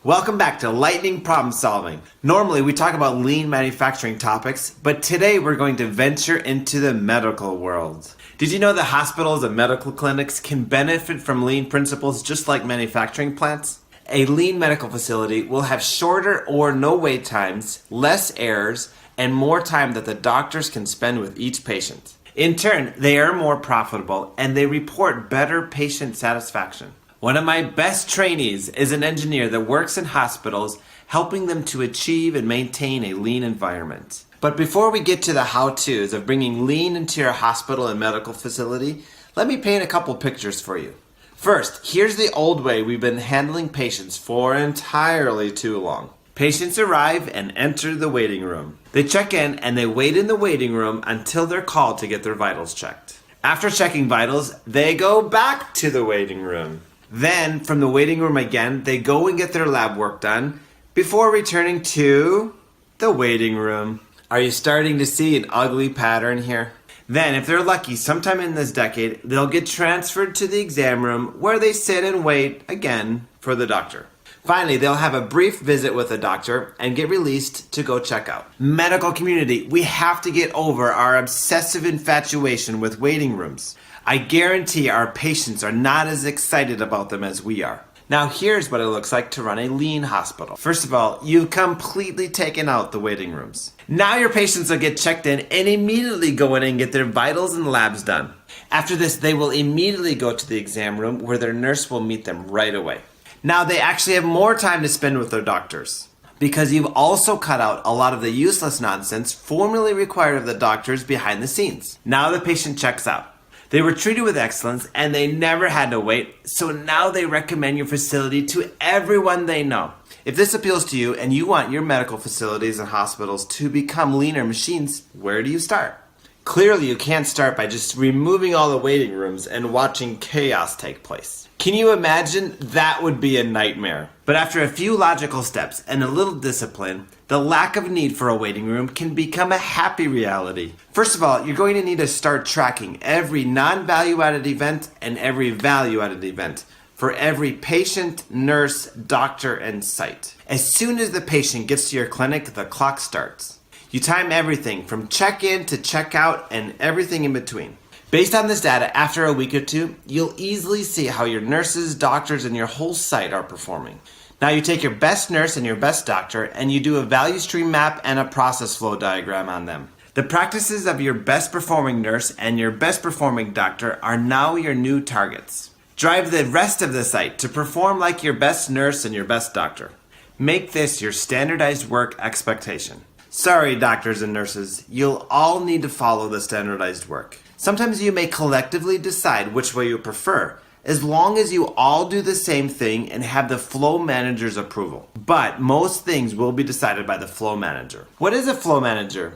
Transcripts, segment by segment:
Welcome back to Lightning Problem Solving. Normally we talk about lean manufacturing topics, but today we're going to venture into the medical world. Did you know that hospitals and medical clinics can benefit from lean principles just like manufacturing plants? A lean medical facility will have shorter or no wait times, less errors, and more time that the doctors can spend with each patient. In turn, they are more profitable and they report better patient satisfaction. One of my best trainees is an engineer that works in hospitals, helping them to achieve and maintain a lean environment. But before we get to the how-tos of bringing lean into your hospital and medical facility, let me paint a couple pictures for you. First, here's the old way we've been handling patients for entirely too long. Patients arrive and enter the waiting room. They check in and they wait in the waiting room until they're called to get their vitals checked. After checking vitals, they go back to the waiting room. Then, from the waiting room again, they go and get their lab work done before returning to the waiting room. Are you starting to see an ugly pattern here? Then, if they're lucky, sometime in this decade, they'll get transferred to the exam room where they sit and wait again for the doctor. Finally, they'll have a brief visit with the doctor and get released to go check out. Medical community, we have to get over our obsessive infatuation with waiting rooms. I guarantee our patients are not as excited about them as we are. Now here's what it looks like to run a lean hospital. First of all, you've completely taken out the waiting rooms. Now your patients will get checked in and immediately go in and get their vitals and labs done. After this, they will immediately go to the exam room where their nurse will meet them right away. Now they actually have more time to spend with their doctors, because you've also cut out a lot of the useless nonsense formerly required of the doctors behind the scenes. Now the patient checks out. They were treated with excellence and they never had to wait, so now they recommend your facility to everyone they know. If this appeals to you and you want your medical facilities and hospitals to become leaner machines, where do you start? Clearly you can't start by just removing all the waiting rooms and watching chaos take place. Can you imagine? That would be a nightmare. But after a few logical steps and a little discipline, the lack of need for a waiting room can become a happy reality. First of all, you're going to need to start tracking every non-value-added event and every value-added event for every patient, nurse, doctor, and site. As soon as the patient gets to your clinic, the clock starts. You time everything from check-in to check-out and everything in between. Based on this data, after a week or two, you'll easily see how your nurses, doctors, and your whole site are performing. Now you take your best nurse and your best doctor and you do a value stream map and a process flow diagram on them. The practices of your best performing nurse and your best performing doctor are now your new targets. Drive the rest of the site to perform like your best nurse and your best doctor. Make this your standardized work expectation. Sorry, doctors and nurses, you'll all need to follow the standardized work. Sometimes you may collectively decide which way you prefer, as long as you all do the same thing and have the flow manager's approval. But most things will be decided by the flow manager. What is a flow manager?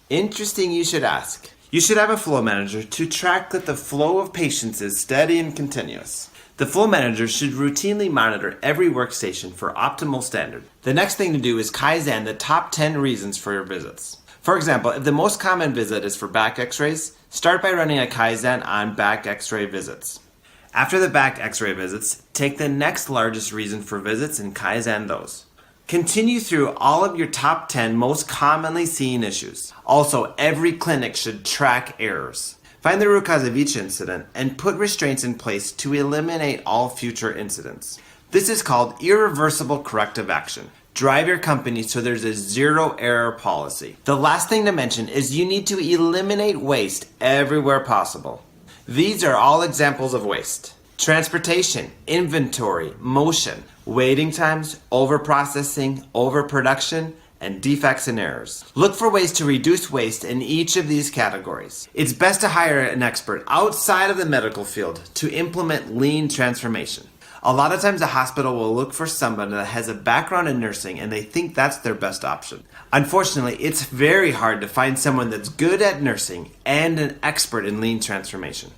Interesting you should ask. You should have a flow manager to track that the flow of patients is steady and continuous. The flow manager should routinely monitor every workstation for optimal standard. The next thing to do is Kaizen the top 10 reasons for your visits. For example, if the most common visit is for back x-rays, start by running a Kaizen on back x-ray visits. After the back x-ray visits, take the next largest reason for visits and Kaizen those. Continue through all of your top 10 most commonly seen issues. Also, every clinic should track errors. Find the root cause of each incident and put restraints in place to eliminate all future incidents. This is called irreversible corrective action. Drive your company so there's a zero error policy. The last thing to mention is you need to eliminate waste everywhere possible. These are all examples of waste. Transportation, inventory, motion, waiting times, overprocessing, overproduction, and defects and errors. Look for ways to reduce waste in each of these categories. It's best to hire an expert outside of the medical field to implement lean transformation. A lot of times a hospital will look for someone that has a background in nursing and they think that's their best option. Unfortunately, it's very hard to find someone that's good at nursing and an expert in lean transformation.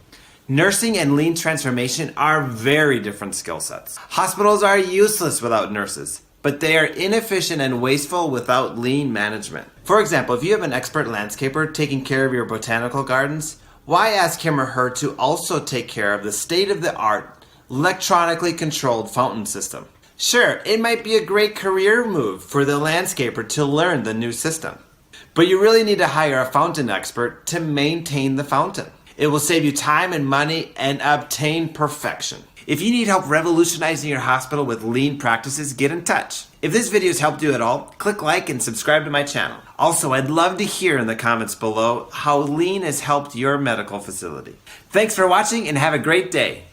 Nursing and lean transformation are very different skill sets. Hospitals are useless without nurses, but they are inefficient and wasteful without lean management. For example, if you have an expert landscaper taking care of your botanical gardens, why ask him or her to also take care of the state-of-the-art electronically controlled fountain system? Sure, it might be a great career move for the landscaper to learn the new system. But you really need to hire a fountain expert to maintain the fountain. It will save you time and money and obtain perfection. If you need help revolutionizing your hospital with lean practices, get in touch. If this video has helped you at all, click like and subscribe to my channel. Also, I'd love to hear in the comments below how lean has helped your medical facility. Thanks for watching and have a great day.